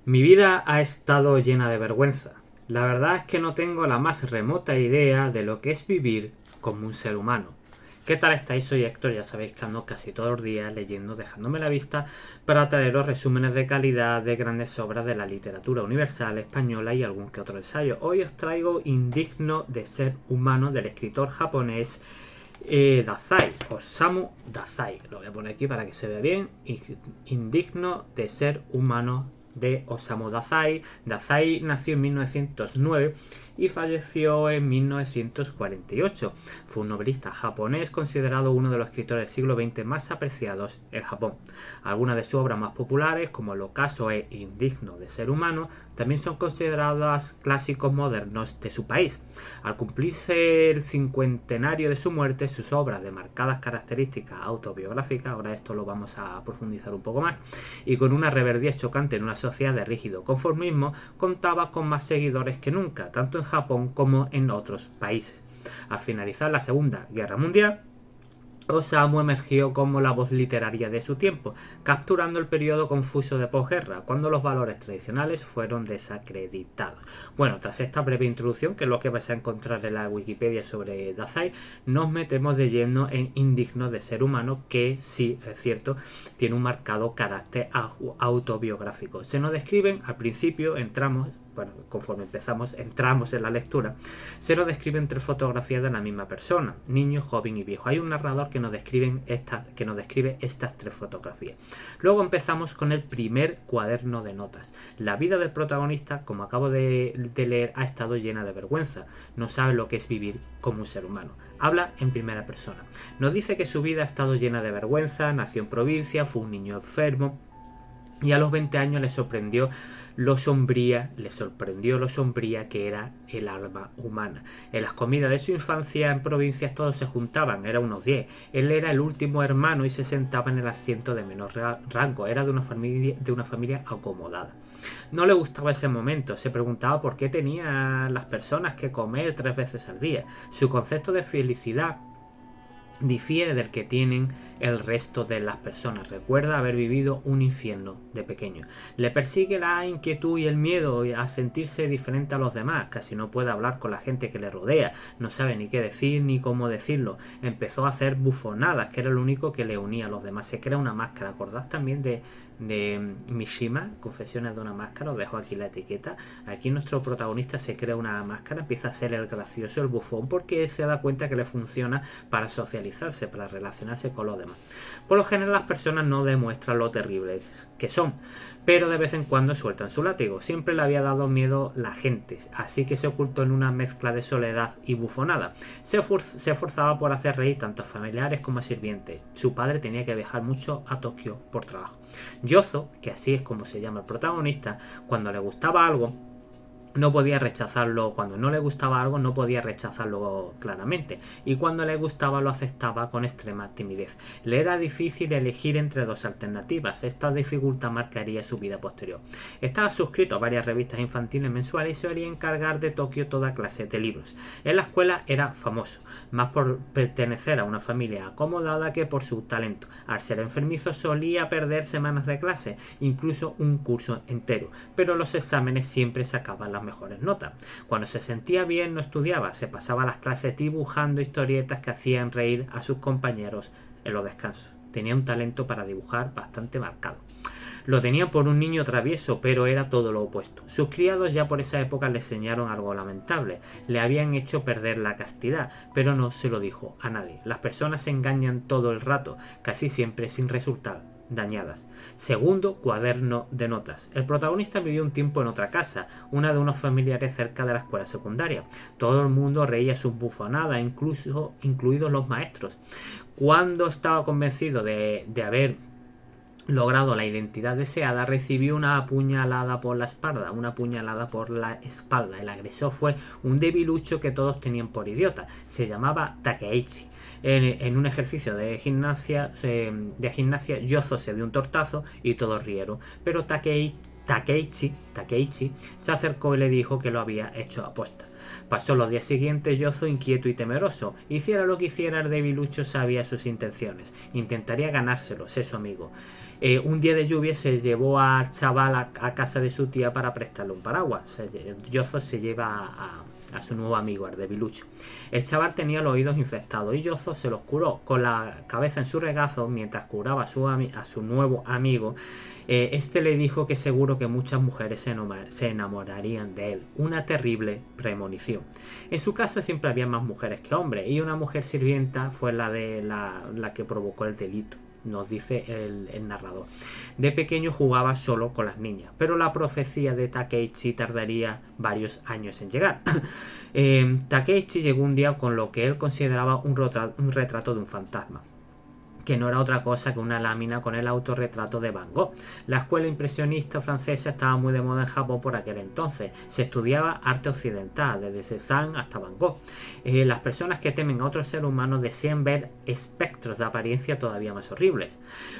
Mi vida ha estado llena de vergüenza. La verdad es que no tengo la más remota idea de lo que es vivir como un ser humano. ¿Qué tal estáis? Soy Héctor, ya sabéis que ando casi todos los días leyendo, dejándome la vista para traeros resúmenes de calidad de grandes obras de la literatura universal española y algún que otro ensayo. Hoy os traigo Indigno de ser humano del escritor japonés Dazai, Osamu Dazai. Lo voy a poner aquí para que se vea bien. Indigno de ser humano de Osamu Dazai. Dazai nació en 1909 y falleció en 1948. Fue un novelista japonés considerado uno de los escritores del siglo XX más apreciados en Japón. Algunas de sus obras más populares, como El ocaso e Indigno de ser humano, también son consideradas clásicos modernos de su país. Al cumplirse el cincuentenario de su muerte, sus obras de marcadas características autobiográficas, ahora esto lo vamos a profundizar un poco más, y con una reverdía chocante en una sociedad de rígido conformismo, contaba con más seguidores que nunca, tanto en Japón como en otros países. Al finalizar la Segunda Guerra Mundial, Osamu emergió como la voz literaria de su tiempo, capturando el periodo confuso de posguerra, cuando los valores tradicionales fueron desacreditados. Bueno, tras esta breve introducción, que es lo que vais a encontrar en la Wikipedia sobre Dazai, nos metemos de lleno en Indigno de ser humano, que sí, es cierto, tiene un marcado carácter autobiográfico. Se nos describen, al principio conforme entramos en la lectura, se nos describen tres fotografías de la misma persona, niño, joven y viejo. Hay un narrador que nos describe estas tres fotografías. Luego empezamos con el primer cuaderno de notas. La vida del protagonista, como acabo de leer, ha estado llena de vergüenza. No sabe lo que es vivir como un ser humano. Habla en primera persona. Nos dice que su vida ha estado llena de vergüenza, nació en provincia, fue un niño enfermo, y a los 20 años le sorprendió lo sombría que era el alma humana. En las comidas de su infancia en provincias todos se juntaban, eran unos 10. Él era el último hermano y se sentaba en el asiento de menor rango. Era de una familia acomodada. No le gustaba ese momento, se preguntaba por qué tenían las personas que comer 3 veces al día. Su concepto de felicidad difiere del que tienen el resto de las personas. Recuerda haber vivido un infierno de pequeño. Le persigue la inquietud y el miedo a sentirse diferente a los demás. Casi no puede hablar con la gente que le rodea. No sabe ni qué decir ni cómo decirlo. Empezó a hacer bufonadas, que era lo único que le unía a los demás. Se crea una máscara. ¿Acordás también de Mishima, Confesiones de una máscara? Os dejo aquí la etiqueta. Aquí nuestro protagonista se crea una máscara, empieza a ser el gracioso, el bufón, porque se da cuenta que le funciona para socializarse, para relacionarse con los demás. Por lo general las personas no demuestran lo terribles que son, pero de vez en cuando sueltan su látigo. Siempre le había dado miedo la gente, así que se ocultó en una mezcla de soledad y bufonada. Se esforzaba por hacer reír tanto a familiares como a sirvientes. Su padre tenía que viajar mucho a Tokio por trabajo. Yozo, que así es como se llama el protagonista, cuando le gustaba algo, no podía rechazarlo. Cuando no le gustaba algo, no podía rechazarlo claramente, y cuando le gustaba lo aceptaba con extrema timidez. Le era difícil elegir entre dos alternativas. Esta dificultad marcaría su vida posterior. Estaba suscrito a varias revistas infantiles mensuales y solía encargar de Tokio toda clase de libros. En la escuela era famoso, más por pertenecer a una familia acomodada que por su talento. Al ser enfermizo solía perder semanas de clase, incluso un curso entero, pero los exámenes siempre sacaban las mejores notas. Cuando se sentía bien no estudiaba, se pasaba las clases dibujando historietas que hacían reír a sus compañeros en los descansos. Tenía un talento para dibujar bastante marcado. Lo tenía por un niño travieso, pero era todo lo opuesto. Sus criados ya por esa época le enseñaron algo lamentable. Le habían hecho perder la castidad, pero no se lo dijo a nadie. Las personas se engañan todo el rato, casi siempre sin resultar dañadas. Segundo cuaderno de notas. El protagonista vivió un tiempo en otra casa, una de unos familiares cerca de la escuela secundaria. Todo el mundo reía sus bufonadas, incluidos los maestros. Cuando estaba convencido de haber logrado la identidad deseada, recibió una puñalada por la espalda. El agresor fue un debilucho que todos tenían por idiota. Se llamaba Takeichi. En un ejercicio de gimnasia, Yozo se dio un tortazo y todos rieron. Pero Takeichi se acercó y le dijo que lo había hecho a posta. Pasó los días siguientes Yozo inquieto y temeroso. Hiciera lo que hiciera, el debilucho sabía sus intenciones. Intentaría ganárselo, ser su amigo. Un día de lluvia se llevó al chaval a casa de su tía para prestarle un paraguas. Yozo se lleva a su nuevo amigo, al debilucho. El chaval tenía los oídos infectados y Yozo se los curó con la cabeza en su regazo mientras curaba a su nuevo amigo. Este le dijo que seguro que muchas mujeres se enamorarían de él. Una terrible premonición. En su casa siempre había más mujeres que hombres y una mujer sirvienta fue la que provocó el delito, nos dice el narrador. De pequeño jugaba solo con las niñas, pero la profecía de Takeichi tardaría varios años en llegar. Takeichi llegó un día con lo que él consideraba un retrato de un fantasma, que no era otra cosa que una lámina con el autorretrato de Van Gogh. La escuela impresionista francesa estaba muy de moda en Japón por aquel entonces. Se estudiaba arte occidental, desde Cézanne hasta Van Gogh. Las personas que temen a otros seres humanos desean ver espectros de apariencia todavía más horribles.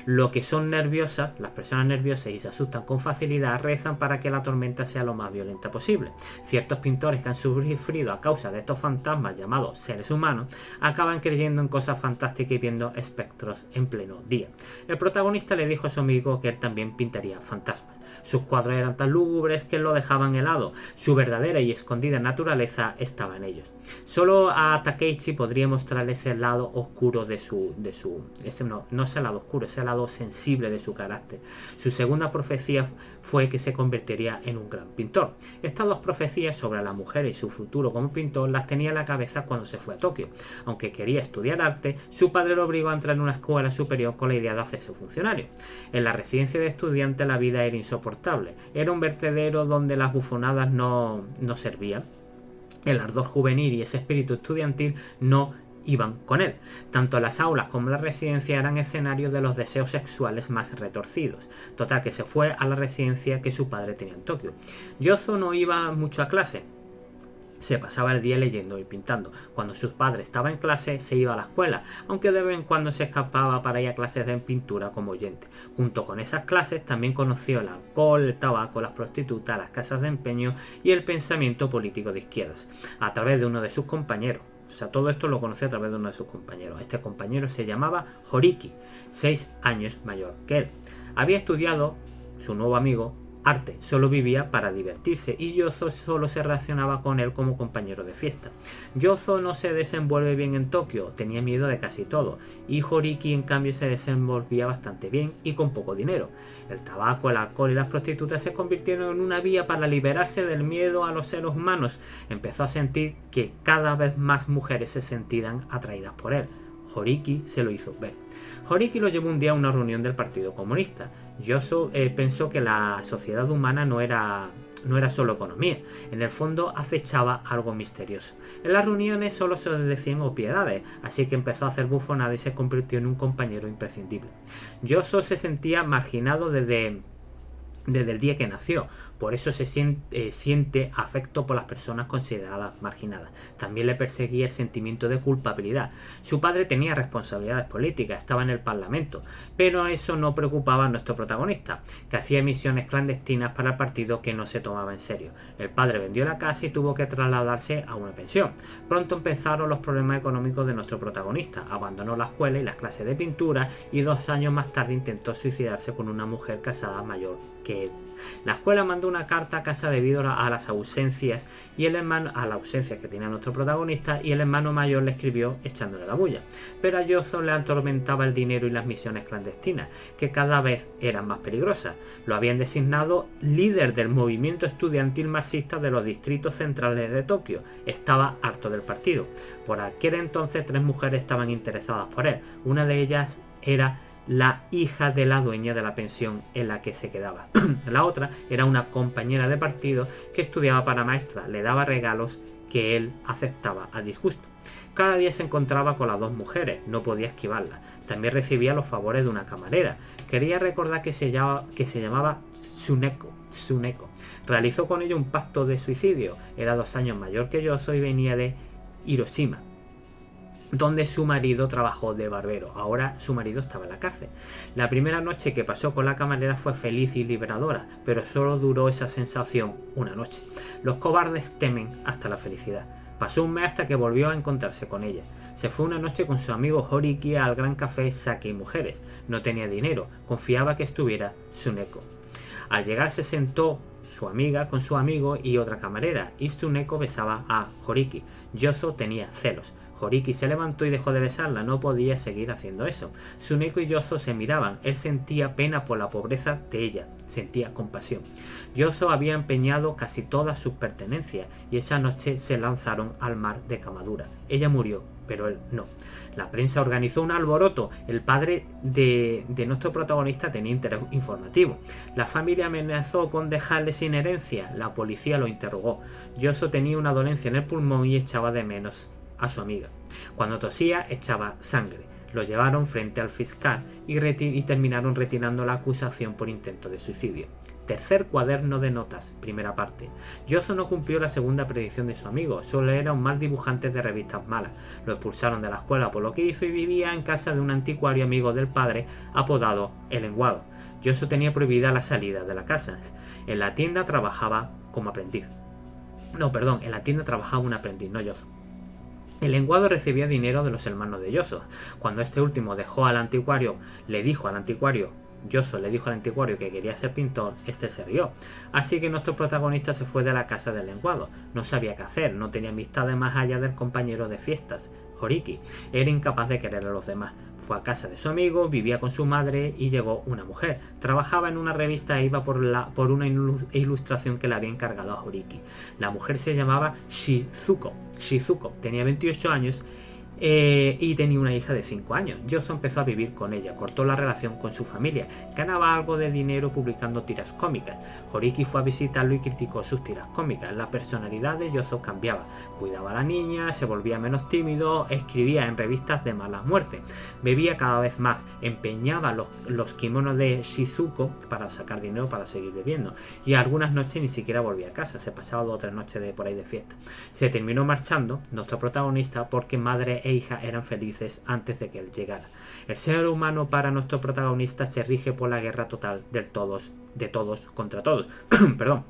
Lo que son nerviosas, las personas nerviosas y se asustan con facilidad, rezan para que la tormenta sea lo más violenta posible. Ciertos pintores que han sufrido a causa de estos fantasmas llamados seres humanos, acaban creyendo en cosas fantásticas y viendo espectros en pleno día. El protagonista le dijo a su amigo que él también pintaría fantasmas. Sus cuadros eran tan lúgubres que lo dejaban helado. Su verdadera y escondida naturaleza estaba en ellos. Solo a Takeichi podría mostrarle ese lado oscuro no es el lado oscuro, es el lado sensible de su carácter. Su segunda profecía fue que se convertiría en un gran pintor. Estas dos profecías sobre la mujer y su futuro como pintor las tenía en la cabeza cuando se fue a Tokio. Aunque quería estudiar arte, su padre lo obligó a entrar en una escuela superior con la idea de hacerse funcionario. En la residencia de estudiantes la vida era insoportable. Era un vertedero donde las bufonadas no servían. El ardor juvenil y ese espíritu estudiantil no iban con él. Tanto las aulas como la residencia eran escenarios de los deseos sexuales más retorcidos. Total, que se fue a la residencia que su padre tenía en Tokio. Yozo no iba mucho a clase. Se pasaba el día leyendo y pintando. Cuando su padre estaba en clase, se iba a la escuela, aunque de vez en cuando se escapaba para ir a clases de pintura como oyente. Junto con esas clases también conoció el alcohol, el tabaco, las prostitutas, las casas de empeño y el pensamiento político de izquierdas, a través de uno de sus compañeros. O sea, todo esto lo conoció a través de uno de sus compañeros. Este compañero se llamaba Horiki, 6 años mayor que él. Había estudiado, su nuevo amigo, arte, solo vivía para divertirse y Yozo solo se relacionaba con él como compañero de fiesta. Yozo no se desenvuelve bien en Tokio, tenía miedo de casi todo, y Horiki en cambio se desenvolvía bastante bien y con poco dinero. El tabaco, el alcohol y las prostitutas se convirtieron en una vía para liberarse del miedo a los seres humanos. Empezó a sentir que cada vez más mujeres se sentían atraídas por él. Horiki se lo hizo ver. Horiki lo llevó un día a una reunión del Partido Comunista. Yozo pensó que la sociedad humana no era solo economía. En el fondo acechaba algo misterioso. En las reuniones solo se decían obviedades, así que empezó a hacer bufonadas y se convirtió en un compañero imprescindible. Yozo se sentía marginado desde el día que nació, por eso se siente afecto por las personas consideradas marginadas. También le perseguía el sentimiento de culpabilidad. Su padre tenía responsabilidades políticas, estaba en el parlamento, pero eso no preocupaba a nuestro protagonista, que hacía emisiones clandestinas para el partido que no se tomaba en serio. El padre vendió la casa y tuvo que trasladarse a una pensión. Pronto empezaron los problemas económicos de nuestro protagonista. Abandonó la escuela y las clases de pintura y 2 años más tarde intentó suicidarse con una mujer casada mayor que él. La escuela mandó una carta a casa debido a las ausencias a la ausencia que tenía nuestro protagonista, y el hermano mayor le escribió echándole la bulla. Pero a Yozo le atormentaba el dinero y las misiones clandestinas, que cada vez eran más peligrosas. Lo habían designado líder del movimiento estudiantil marxista de los distritos centrales de Tokio. Estaba harto del partido. Por aquel entonces 3 mujeres estaban interesadas por él. Una de ellas era la hija de la dueña de la pensión en la que se quedaba. La otra era una compañera de partido que estudiaba para maestra. Le daba regalos que él aceptaba a disgusto. Cada día se encontraba con las 2 mujeres, no podía esquivarlas. También recibía los favores de una camarera. Quería recordar que se llamaba Tsuneko. Realizó con ella un pacto de suicidio. Era 2 años mayor que yo y venía de Hiroshima, donde su marido trabajó de barbero. Ahora su marido estaba en la cárcel. La primera noche que pasó con la camarera fue feliz y liberadora, pero solo duró esa sensación una noche. Los cobardes temen hasta la felicidad. Pasó un mes hasta que volvió a encontrarse con ella. Se fue una noche con su amigo Horiki al gran café Sake y Mujeres. No tenía dinero, confiaba que estuviera Tsuneko. Al llegar se sentó su amiga con su amigo y otra camarera, y Tsuneko besaba a Horiki. Yozo tenía celos. Horiki se levantó y dejó de besarla, no podía seguir haciendo eso. Tsuneko y Yozo se miraban, él sentía pena por la pobreza de ella, sentía compasión. Yozo había empeñado casi todas sus pertenencias y esa noche se lanzaron al mar de Kamadura. Ella murió, pero él no. La prensa organizó un alboroto. El padre de nuestro protagonista tenía interés informativo. La familia amenazó con dejarle sin herencia. La policía lo interrogó. Yozo tenía una dolencia en el pulmón y echaba de menos a su amiga. Cuando tosía, echaba sangre. Lo llevaron frente al fiscal y terminaron retirando la acusación por intento de suicidio. Tercer cuaderno de notas, primera parte. Yozo no cumplió la segunda predicción de su amigo, solo era un mal dibujante de revistas malas. Lo expulsaron de la escuela por lo que hizo y vivía en casa de un anticuario amigo del padre apodado El Lenguado. Yozo tenía prohibida la salida de la casa. En la tienda trabajaba como aprendiz. En la tienda trabajaba un aprendiz, no Yozo. El lenguado recibía dinero de los hermanos de Yozo. Cuando este último dijo al anticuario Yozo le dijo al anticuario que quería ser pintor, este se rió. Así que nuestro protagonista se fue de la casa del lenguado. No sabía qué hacer, no tenía amistades más allá del compañero de fiestas, Horiki. Era incapaz de querer a los demás. Fue a casa de su amigo, vivía con su madre y llegó una mujer. Trabajaba en una revista e iba por una ilustración que le había encargado a Horiki. La mujer se llamaba Shizuko. Shizuko tenía 28 años y tenía una hija de 5 años. Yozo empezó a vivir con ella, cortó la relación con su familia, ganaba algo de dinero publicando tiras cómicas. Horiki fue a visitarlo y criticó sus tiras cómicas. La personalidad de Yozo cambiaba, cuidaba a la niña, se volvía menos tímido, escribía en revistas de mala muerte, bebía cada vez más, empeñaba los kimonos de Shizuko para sacar dinero para seguir bebiendo, y algunas noches ni siquiera volvía a casa, se pasaba 2 o 3 noches de por ahí de fiesta. Se terminó marchando nuestro protagonista porque madre e hija eran felices antes de que él llegara. El ser humano para nuestro protagonista se rige por la guerra total de todos contra todos. Perdón.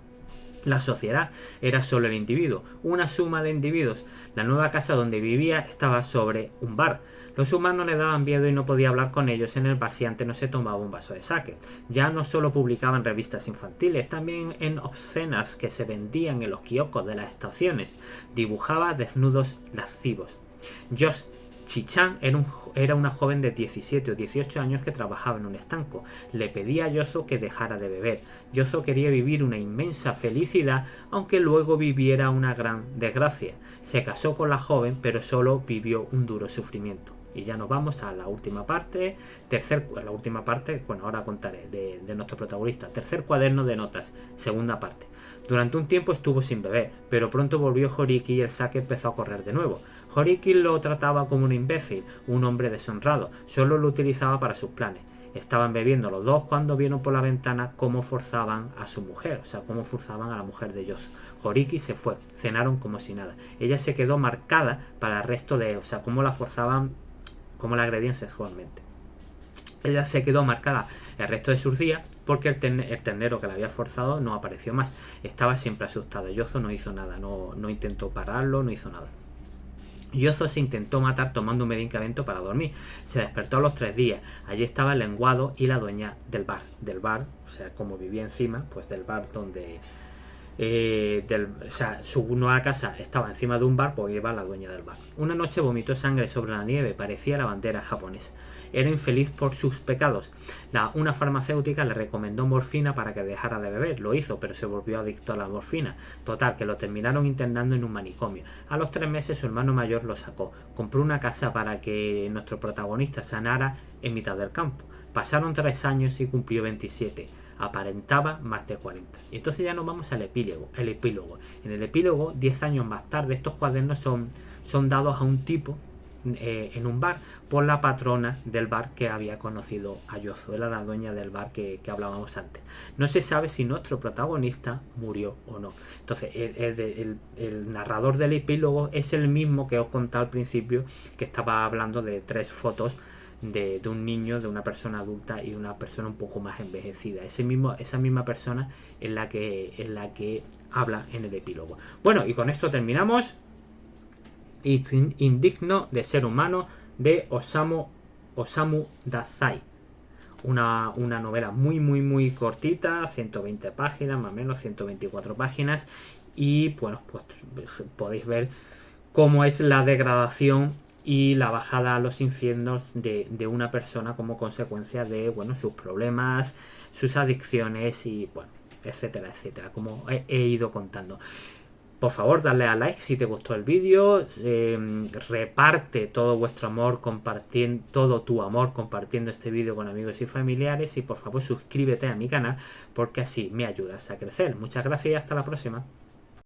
La sociedad era solo el individuo, una suma de individuos. La nueva casa donde vivía estaba sobre un bar. Los humanos le daban miedo y no podía hablar con ellos en el bar si antes no se tomaba un vaso de sake. Ya no solo publicaban revistas infantiles, también en obscenas que se vendían en los kioscos de las estaciones. Dibujaba desnudos lascivos. Yoshi-chan era una joven de 17 o 18 años que trabajaba en un estanco. Le pedía a Yozo que dejara de beber. Yozo quería vivir una inmensa felicidad, aunque luego viviera una gran desgracia. Se casó con la joven, pero solo vivió un duro sufrimiento. Y ya nos vamos a la última parte. Ahora contaré de nuestro protagonista. Tercer cuaderno de notas, segunda parte. Durante un tiempo estuvo sin beber, pero pronto volvió Horiki y el sake empezó a correr de nuevo. Horiki lo trataba como un imbécil, un hombre deshonrado, solo lo utilizaba para sus planes. Estaban bebiendo los dos cuando vieron por la ventana cómo forzaban a su mujer, cómo forzaban a la mujer de Yozo. Horiki se fue, cenaron como si nada. Ella se quedó marcada para el resto cómo la forzaban, cómo la agredían sexualmente. Ella se quedó marcada el resto de sus días porque el ternero que la había forzado no apareció más. Estaba siempre asustada. Yozo no hizo nada, no intentó pararlo, no hizo nada. Yozo se intentó matar tomando un medicamento para dormir. Se despertó a los 3 días. Allí estaba el lenguado y la dueña del bar. Como vivía encima, pues del bar donde... su nueva casa estaba encima de un bar, pues iba la dueña del bar. Una noche vomitó sangre sobre la nieve, parecía la bandera japonesa. Era infeliz por sus pecados. Una farmacéutica le recomendó morfina para que dejara de beber. Lo hizo, pero se volvió adicto a la morfina. Total, que lo terminaron internando en un manicomio. A los 3 meses su hermano mayor lo sacó. Compró una casa para que nuestro protagonista sanara en mitad del campo. Pasaron 3 años y cumplió 27. Aparentaba más de 40. Y entonces ya nos vamos al epílogo. En el epílogo, 10 años más tarde, estos cuadernos son dados a un tipo en un bar por la patrona del bar que había conocido a Yozo. Era la dueña del bar que hablábamos antes. No se sabe si nuestro protagonista murió o no. Entonces el narrador del epílogo es el mismo que os contaba al principio, que estaba hablando de 3 fotos de un niño, de una persona adulta y una persona un poco más envejecida. Esa misma persona es la que habla en el epílogo. Bueno, y con esto terminamos. indigno de ser humano de Osamu Dazai. Una novela muy cortita, 120 páginas, más o menos 124 páginas. Y bueno, pues podéis ver cómo es la degradación y la bajada a los infiernos de una persona como consecuencia de, bueno, sus problemas, sus adicciones y, bueno, etcétera, como he ido contando. Por favor, dale a like si te gustó el vídeo, reparte todo vuestro amor, compartiendo todo tu amor compartiendo este vídeo con amigos y familiares, y por favor suscríbete a mi canal porque así me ayudas a crecer. Muchas gracias y hasta la próxima.